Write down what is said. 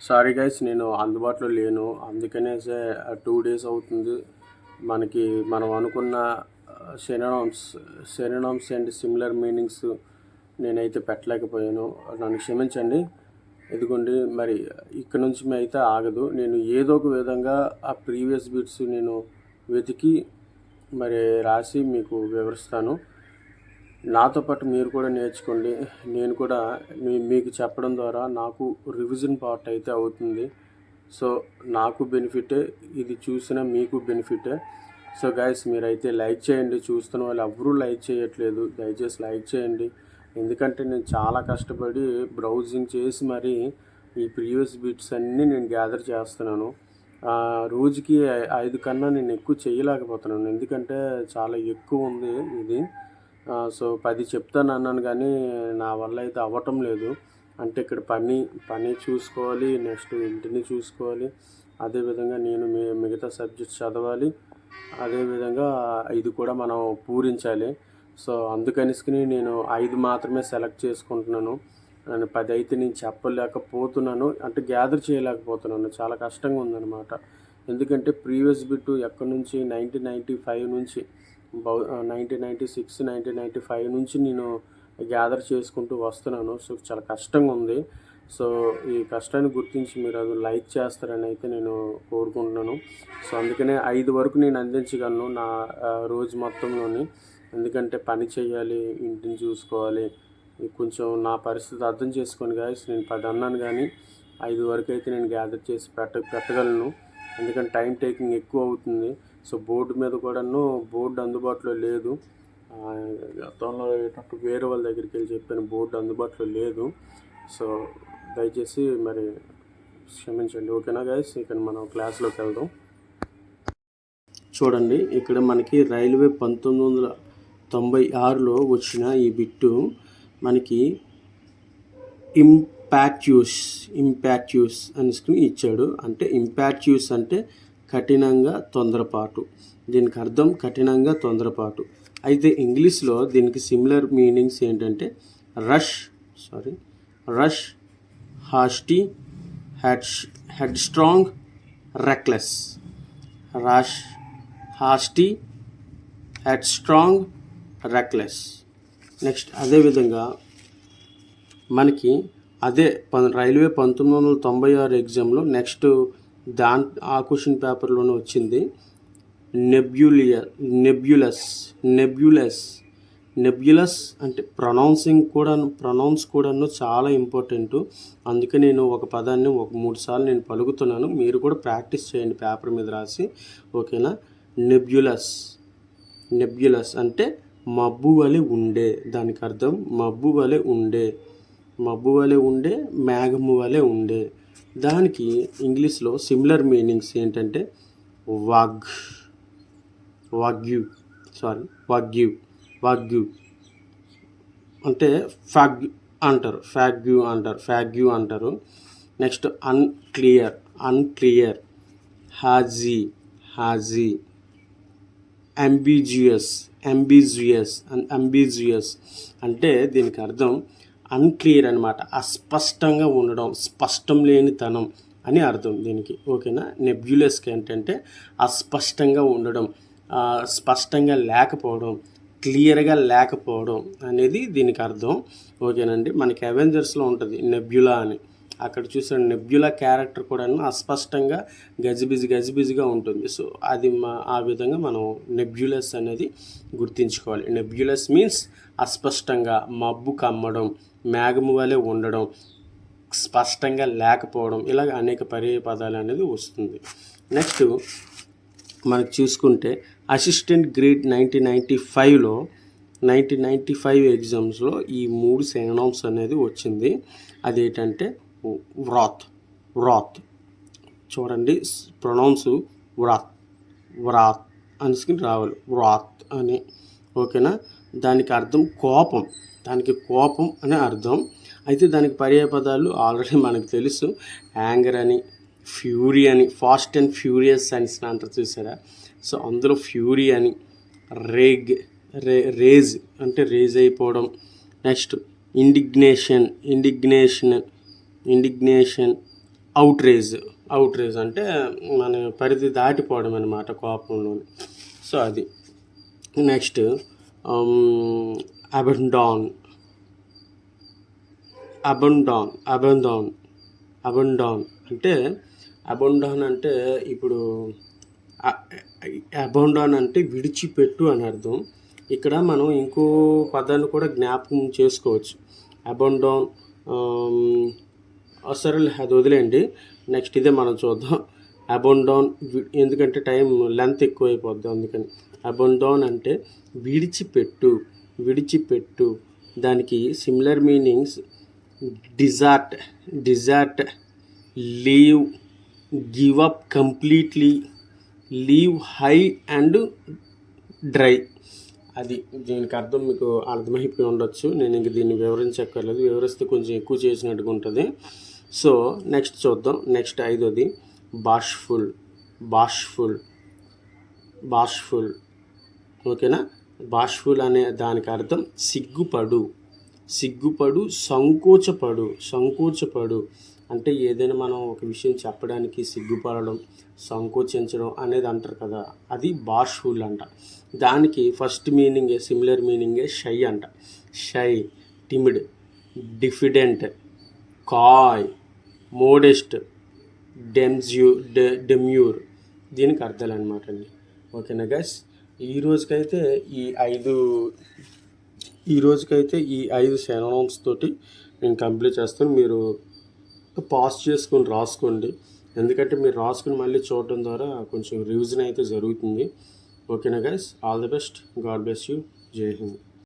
Sorry guys, నేను అందుబాటులో లేను. అందుకనేసే 2 డేస్ అవుతుంది. మనం అనుకున్న సెనోనిమ్స్ అండ్ సిమిలర్ మీనింగ్స్ నేనైతే పెట్టలేకపోయాను. నన్ను క్షమించండి. ఇదిగోండి, మరి ఇక్కడ నుంచి అయితే ఆగదు. నేను ఏదో ఒక విధంగా ఆ ప్రీవియస్ బిట్స్ నేను వెతికి మరి రాసి మీకు వివరిస్తాను. నాతో పాటు మీరు కూడా నేర్చుకోండి. నేను కూడా మీకు చెప్పడం ద్వారా నాకు రివిజన్ పార్ట్ అయితే అవుతుంది. సో నాకు బెనిఫిటే, ఇది చూసిన మీకు బెనిఫిటే. సో గైస్, మీరైతే లైక్ చేయండి. చూస్తున్న వాళ్ళు ఎవరూ లైక్ చేయట్లేదు. దయచేసి లైక్ చేయండి. ఎందుకంటే నేను చాలా కష్టపడి బ్రౌజింగ్ చేసి మరి ఈ ప్రీవియస్ బిట్స్ అన్నీ నేను గ్యాదర్ చేస్తున్నాను. రోజుకి 5 కన్నా నేను ఎక్కువ చేయలేకపోతున్నాను. ఎందుకంటే చాలా ఎక్కువ ఉంది ఇది. సో 10 చెప్తాను అన్నాను, కానీ నా వల్ల అయితే అవ్వటం లేదు. అంటే ఇక్కడ పని చూసుకోవాలి, నెక్స్ట్ ఇంటిని చూసుకోవాలి, అదేవిధంగా నేను మిగతా సబ్జెక్ట్స్ చదవాలి, అదేవిధంగా ఇది కూడా మనం పూరించాలి. సో అందుకనిసుకుని నేను 5 మాత్రమే సెలెక్ట్ చేసుకుంటున్నాను. 10 అయితే నేను చెప్పలేకపోతున్నాను, అంటే గ్యాదర్ చేయలేకపోతున్నాను. చాలా కష్టంగా ఉందన్నమాట. ఎందుకంటే ప్రీవియస్ బిట్ ఎక్కడి నుంచి 1995 నుంచి 1996 1995 నుంచి నేను గ్యాదర్ చేసుకుంటూ వస్తున్నాను. సో చాలా కష్టంగా ఉంది. సో ఈ కష్టాన్ని గుర్తించి మీరు అది లైక్ చేస్తారని అయితే నేను కోరుకుంటున్నాను. సో అందుకనే 5 వరకు నేను అందించగలను నా రోజు మొత్తంలోని. ఎందుకంటే పని చేయాలి, ఇంటిని చూసుకోవాలి. కొంచెం నా పరిస్థితి అర్థం చేసుకోండి గాయస్. నేను 10 అన్నాను, కానీ 5 వరకు అయితే నేను గ్యాదర్ చేసి పెట్టగలను. ఎందుకంటే టైం టేకింగ్ ఎక్కువ అవుతుంది. సో బోర్డు మీద కూడాను బోర్డు అందుబాటులో లేదు. గతంలో ఏంటంటే వేరే వాళ్ళ దగ్గరికి వెళ్ళి చెప్పాను, బోర్డు అందుబాటులో లేదు. సో దయచేసి మరి క్షమించండి. ఓకేనా గైస్, ఇక మనం క్లాస్లోకి వెళ్దాం. చూడండి, ఇక్కడ మనకి రైల్వే 1996లో వచ్చిన ఈ బిట్టు మనకి ఇంపాక్ట్యూస్ అని ఇచ్చాడు. అంటే ఇంపాక్ట్యూస్ అంటే కఠినంగా తొందరపాటు. దీనికి అర్థం కఠినంగా తొందరపాటు. అయితే ఇంగ్లీష్లో దీనికి సిమిలర్ మీనింగ్స్ ఏంటంటే rush, hasty, headstrong, reckless. Rush, hasty, headstrong, reckless. Next అదేవిధంగా మనకి రైల్వే 1996 ఎగ్జామ్లో నెక్స్ట్ ఆ క్వశ్చన్ పేపర్లోనే వచ్చింది. నెబ్యులస్ అంటే ప్రొనౌన్స్ కూడాను చాలా ఇంపార్టెంట్. అందుకే నేను ఒక పదాన్ని 3 సార్లు నేను పలుకుతున్నాను. మీరు కూడా ప్రాక్టీస్ చేయండి పేపర్ మీద రాసి. ఓకేనా? నెబ్యులస్ అంటే మబ్బు వలె ఉండే. దానికి అర్థం మబ్బు వలె ఉండే, మేఘము వలె ఉండే. దానికి ఇంగ్లీష్లో సిమిలర్ మీనింగ్స్ ఏంటంటే వాగ్యూ అంటే ఫ్యాగ్యూ అంటారు. నెక్స్ట్ అన్క్లియర్, హాజీ, అంబిజియస్ అంటే దీనికి అర్థం అన్క్లియర్ అనమాట. అస్పష్టంగా ఉండడం, స్పష్టం లేని తనం అని అర్థం దీనికి. ఓకేనా? నెబ్యులస్కి ఏంటంటే అస్పష్టంగా ఉండడం, స్పష్టంగా లేకపోవడం, క్లియర్గా లేకపోవడం అనేది దీనికి అర్థం. ఓకేనండి? మనకి అవెంజర్స్లో ఉంటుంది నెబ్యులా అని. అక్కడ చూసిన నెబ్యులా క్యారెక్టర్ కూడా అస్పష్టంగా గజిబిజిగా ఉంటుంది. సో అది ఆ విధంగా మనం నెబ్యులస్ అనేది గుర్తించుకోవాలి. నెబ్యులస్ మీన్స్ అస్పష్టంగా, మబ్బు కమ్మడం, మేఘము వలె ఉండడం, స్పష్టంగా లేకపోవడం, ఇలాగ అనేక పర్యాయ పదాలు అనేది వస్తుంది. నెక్స్ట్ మనకు చూసుకుంటే అసిస్టెంట్ గ్రేడ్ 1995 ఎగ్జామ్స్లో ఈ 3 సినోనిమ్స్ అనేది వచ్చింది. అదేంటంటే వ్రాత్. చూడండి, ప్రొనౌన్స్ వ్రాత్ అని రావాలి, వ్రాత్ అని. ఓకేనా? దానికి అర్థం కోపం, అనే అర్థం. అయితే దానికి పర్యాయ పదాలు ఆల్రెడీ మనకు తెలుసు. యాంగర్ అని, ఫ్యూరీ అని, ఫాస్ట్ అండ్ ఫ్యూరియస్ అని అంటారు చూసారా? సో అందులో ఫ్యూరీ అని, రేజ్ అంటే రేజ్ అయిపోవడం. నెక్స్ట్ ఇండిగ్నేషన్, అవుట్రేజ్ అంటే మన పరిధి దాటిపోవడం అనమాట కోపంలో. సో అది. నెక్స్ట్ అబండాన్ అంటే అబండాన్ అంటే ఇప్పుడు అబండాన్ అంటే విడిచిపెట్టు అని అర్థం. ఇక్కడ మనం ఇంకో పదాన్ని కూడా జ్ఞాపకం చేసుకోవచ్చు. అబండాన్ సరేలే అది వదిలేయండి. నెక్స్ట్ ఇదే మనం చూద్దాం. అబండాన్ ఎందుకంటే టైం లెంత్ ఎక్కువైపోద్ది అందుకని. అబండాన్ అంటే విడిచిపెట్టు. దానికి similar meanings డిజార్ట్, leave, give up completely, leave high and dry. అది దీనికి అర్థం మీకు అర్థమైపోయి ఉండొచ్చు. నేను ఇంక దీన్ని వివరించక్కర్లేదు, వివరిస్తే కొంచెం ఎక్కువ చేసినట్టుగా ఉంటుంది. సో నెక్స్ట్ చూద్దాం. నెక్స్ట్ 5వది బాష్ఫుల్. ఓకేనా. బాష్ఫుల్ అనే దానికి అర్థం సిగ్గుపడు, సంకోచపడు. అంటే ఏదైనా మనం ఒక విషయం చెప్పడానికి సిగ్గుపడడం, సంకోచించడం అనేది అంటారు కదా, అది బాష్ఫుల్ అంట. దానికి ఫస్ట్ మీనింగే సిమిలర్ మీనింగే షై అంట. షై, టిమిడ్, డిఫిడెంట్, కాయ్, మోడెస్ట్, డెమ్యూర్. దీనికి అర్థాలు అనమాట అండి. ఓకేనా గైస్. ఈ రోజుకైతే ఈ 5 సినోనిమ్స్ తోటి నేను కంప్లీట్ చేస్తాను. మీరు పాస్ చేసుకొని రాసుకోండి. ఎందుకంటే మీరు రాసుకుని మళ్ళీ చూడటం ద్వారా కొంచెం రివిజన్ అయితే జరుగుతుంది. ఓకేనా guys. All the best. God bless you. జై హింద్.